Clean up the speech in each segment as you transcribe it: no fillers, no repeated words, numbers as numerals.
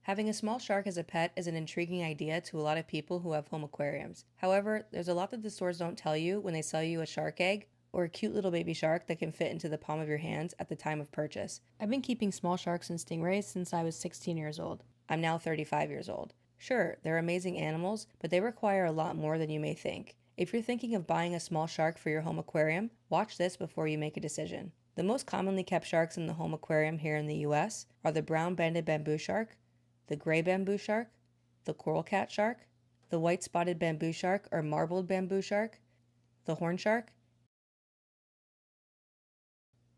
Having a small shark as a pet is an intriguing idea to a lot of people who have home aquariums. However, there's a lot that the stores don't tell you when they sell you a shark egg or a cute little baby shark that can fit into the palm of your hands at the time of purchase. I've been keeping small sharks and stingrays since I was 16 years old. I'm now 35 years old. Sure, they're amazing animals, but they require a lot more than you may think. If you're thinking of buying a small shark for your home aquarium, watch this before you make a decision. The most commonly kept sharks in the home aquarium here in the US are the brown banded bamboo shark, the gray bamboo shark, the coral cat shark, the white spotted bamboo shark or marbled bamboo shark, the horn shark,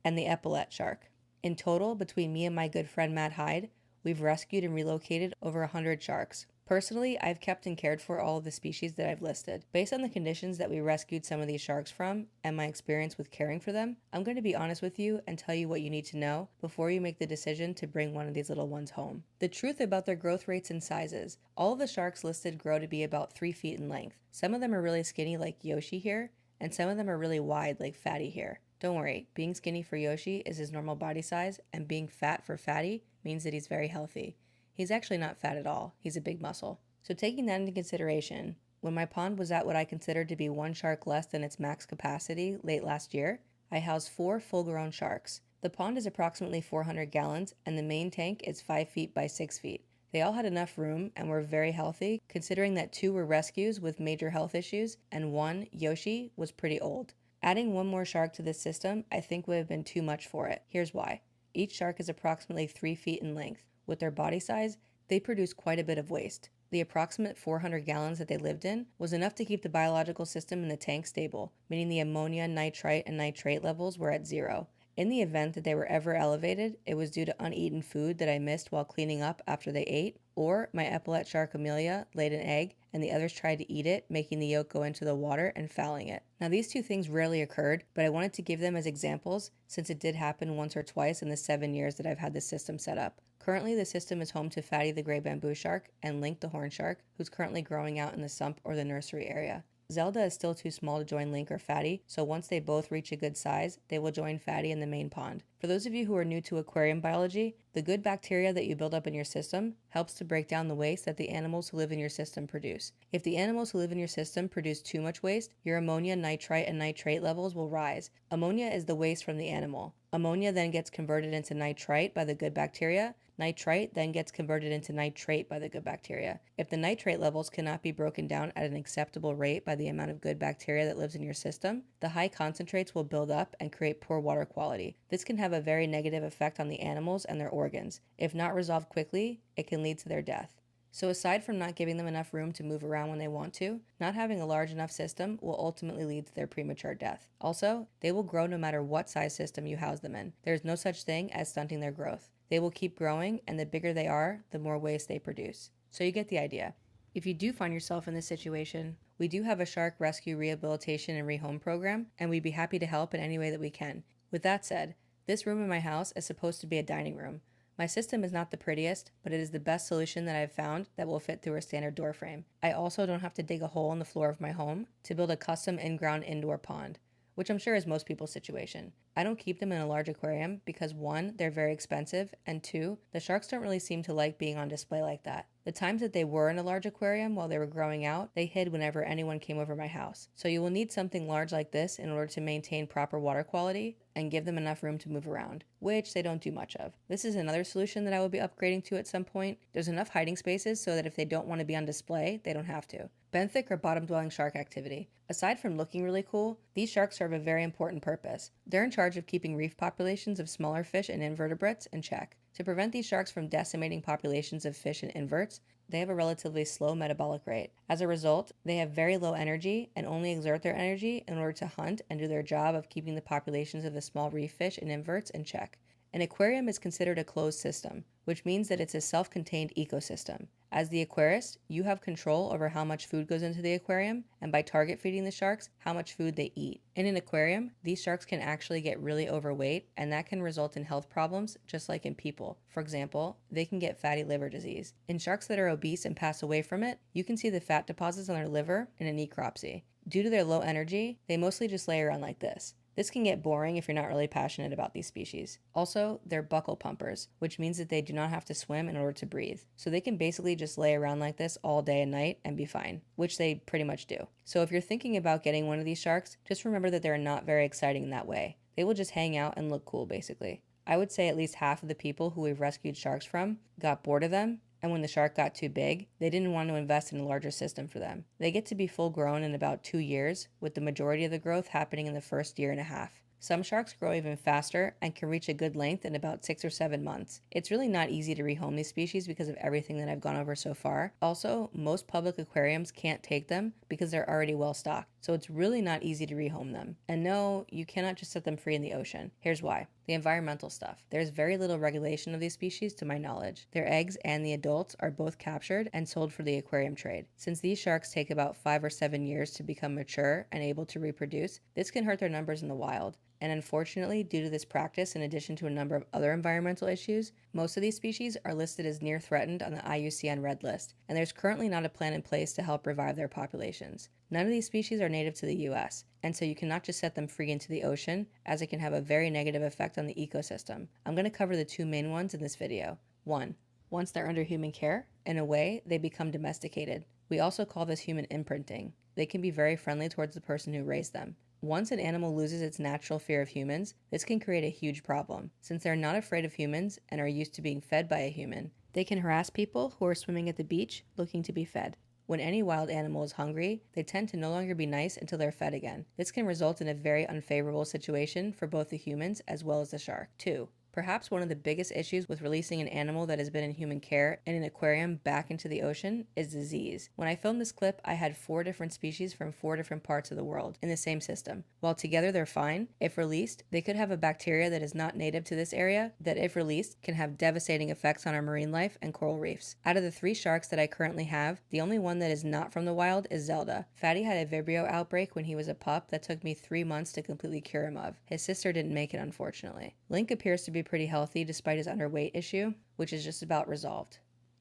and the epaulet shark. In total, between me and my good friend Matt Hyde, we've rescued and relocated over 100 sharks. Personally, I've kept and cared for all of the species that I've listed. Based on the conditions that we rescued some of these sharks from and my experience with caring for them, I'm going to be honest with you and tell you what you need to know before you make the decision to bring one of these little ones home. The truth about their growth rates and sizes. All of the sharks listed grow to be about 3 feet in length. Some of them are really skinny like Yoshi here, and some of them are really wide like Fatty here. Don't worry, being skinny for Yoshi is his normal body size, and being fat for Fatty means that he's very healthy. He's actually not fat at all, he's a big muscle. So taking that into consideration, when my pond was at what I considered to be one shark less than its max capacity late last year, I housed 4 full-grown sharks. The pond is approximately 400 gallons, and the main tank is 5 feet by 6 feet. They all had enough room and were very healthy, considering that 2 were rescues with major health issues, and 1, Yoshi, was pretty old. Adding one more shark to this system I think would have been too much for it. Here's why. Each shark is approximately 3 feet in length. With their body size, they produce quite a bit of waste. The approximate 400 gallons that they lived in was enough to keep the biological system in the tank stable, meaning the ammonia, nitrite, and nitrate levels were at 0. In the event that they were ever elevated, it was due to uneaten food that I missed while cleaning up after they ate, or my epaulet shark Amelia laid an egg and the others tried to eat it, making the yolk go into the water and fouling it. Now these 2 things rarely occurred, but I wanted to give them as examples since it did happen once or twice in the 7 years that I've had this system set up. Currently, the system is home to Fatty the gray bamboo shark and Link the horn shark, who's currently growing out in the sump or the nursery area. Zelda is still too small to join Link or Fatty, so once they both reach a good size, they will join Fatty in the main pond. For those of you who are new to aquarium biology, the good bacteria that you build up in your system helps to break down the waste that the animals who live in your system produce. If the animals who live in your system produce too much waste, your ammonia, nitrite, and nitrate levels will rise. Ammonia is the waste from the animal. Ammonia then gets converted into nitrite by the good bacteria. Nitrite then gets converted into nitrate by the good bacteria. If the nitrate levels cannot be broken down at an acceptable rate by the amount of good bacteria that lives in your system, the high concentrates will build up and create poor water quality. This can have a very negative effect on the animals and their organs. If not resolved quickly, it can lead to their death. So aside from not giving them enough room to move around when they want to, not having a large enough system will ultimately lead to their premature death. Also, they will grow no matter what size system you house them in. There is no such thing as stunting their growth. They will keep growing, and the bigger they are, the more waste they produce. So you get the idea. If you do find yourself in this situation, we do have a shark rescue rehabilitation and rehome program, and we'd be happy to help in any way that we can. With that said, this room in my house is supposed to be a dining room. My system is not the prettiest, but it is the best solution that I've found that will fit through a standard door frame. I also don't have to dig a hole in the floor of my home to build a custom in-ground indoor pond, which I'm sure is most people's situation. I don't keep them in a large aquarium because 1, they're very expensive, and 2, the sharks don't really seem to like being on display like that. The times that they were in a large aquarium while they were growing out, they hid whenever anyone came over my house. So you will need something large like this in order to maintain proper water quality and give them enough room to move around, which they don't do much of. This is another solution that I will be upgrading to at some point. There's enough hiding spaces so that if they don't want to be on display, they don't have to. Benthic or bottom-dwelling shark activity. Aside from looking really cool, these sharks serve a very important purpose. They're in charge of keeping reef populations of smaller fish and invertebrates in check. To prevent these sharks from decimating populations of fish and inverts, they have a relatively slow metabolic rate. As a result, they have very low energy and only exert their energy in order to hunt and do their job of keeping the populations of the small reef fish and inverts in check. An aquarium is considered a closed system, which means that it's a self-contained ecosystem. As the aquarist, you have control over how much food goes into the aquarium, and by target feeding the sharks, how much food they eat. In an aquarium, these sharks can actually get really overweight, and that can result in health problems, just like in people. For example, they can get fatty liver disease. In sharks that are obese and pass away from it, you can see the fat deposits on their liver in a necropsy. Due to their low energy, they mostly just lay around like this. This can get boring if you're not really passionate about these species. Also, they're buccal pumpers, which means that they do not have to swim in order to breathe. So they can basically just lay around like this all day and night and be fine, which they pretty much do. So if you're thinking about getting one of these sharks, just remember that they're not very exciting in that way. They will just hang out and look cool, basically. I would say at least half of the people who we've rescued sharks from got bored of them, and when the shark got too big, they didn't want to invest in a larger system for them. They get to be full grown in about 2 years, with the majority of the growth happening in the first year and a half. Some sharks grow even faster and can reach a good length in about 6 or 7 months. It's really not easy to rehome these species because of everything that I've gone over so far. Also, most public aquariums can't take them because they're already well stocked, so it's really not easy to rehome them. And no, you cannot just set them free in the ocean. Here's why. The environmental stuff. There's very little regulation of these species to my knowledge. Their eggs and the adults are both captured and sold for the aquarium trade. Since these sharks take about 5 or 7 years to become mature and able to reproduce, this can hurt their numbers in the wild. And unfortunately, due to this practice, in addition to a number of other environmental issues, most of these species are listed as near threatened on the IUCN Red List, and there's currently not a plan in place to help revive their populations. None of these species are native to the US, and so you cannot just set them free into the ocean, as it can have a very negative effect on the ecosystem. I'm going to cover the 2 main ones in this video. 1. Once they're under human care, in a way, they become domesticated. We also call this human imprinting. They can be very friendly towards the person who raised them. Once an animal loses its natural fear of humans, this can create a huge problem. Since they're not afraid of humans and are used to being fed by a human, they can harass people who are swimming at the beach looking to be fed. When any wild animal is hungry, they tend to no longer be nice until they're fed again. This can result in a very unfavorable situation for both the humans as well as the shark. 2. Perhaps one of the biggest issues with releasing an animal that has been in human care in an aquarium back into the ocean is disease. When I filmed this clip, I had 4 different species from 4 different parts of the world in the same system. While together they're fine, if released, they could have a bacteria that is not native to this area that, if released, can have devastating effects on our marine life and coral reefs. Out of the 3 sharks that I currently have, the only one that is not from the wild is Zelda. Fatty had a Vibrio outbreak when he was a pup that took me 3 months to completely cure him of. His sister didn't make it, unfortunately. Link appears to be pretty healthy despite his underweight issue, which is just about resolved.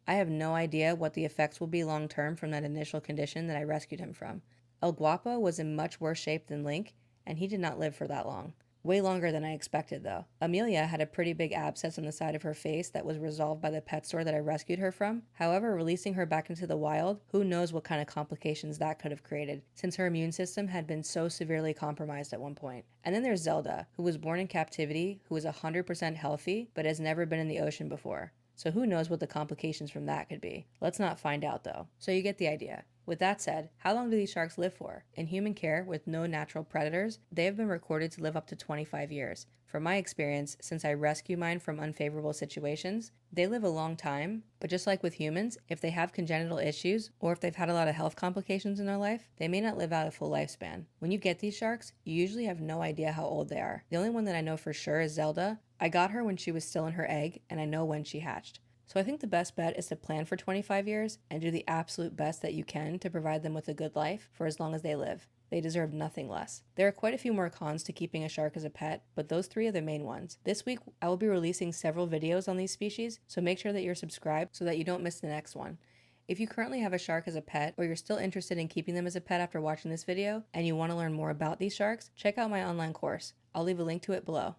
I have no idea what the effects will be long term from that initial condition that I rescued him from. El Guapo was in much worse shape than Link, and he did not live for that long. Way longer than I expected, though. Amelia had a pretty big abscess on the side of her face that was resolved by the pet store that I rescued her from. However, releasing her back into the wild, who knows what kind of complications that could have created, since her immune system had been so severely compromised at one point. And then there's Zelda, who was born in captivity, who is 100% healthy, but has never been in the ocean before. So who knows what the complications from that could be. Let's not find out, though. So you get the idea. With that said, how long do these sharks live for? In human care, with no natural predators, they have been recorded to live up to 25 years. From my experience, since I rescue mine from unfavorable situations, they live a long time, but just like with humans, if they have congenital issues, or if they've had a lot of health complications in their life, they may not live out a full lifespan. When you get these sharks, you usually have no idea how old they are. The only one that I know for sure is Zelda. I got her when she was still in her egg, and I know when she hatched. So I think the best bet is to plan for 25 years and do the absolute best that you can to provide them with a good life for as long as they live. They deserve nothing less. There are quite a few more cons to keeping a shark as a pet, but those 3 are the main ones. This week, I will be releasing several videos on these species, so make sure that you're subscribed so that you don't miss the next one. If you currently have a shark as a pet, or you're still interested in keeping them as a pet after watching this video, and you want to learn more about these sharks, check out my online course. I'll leave a link to it below.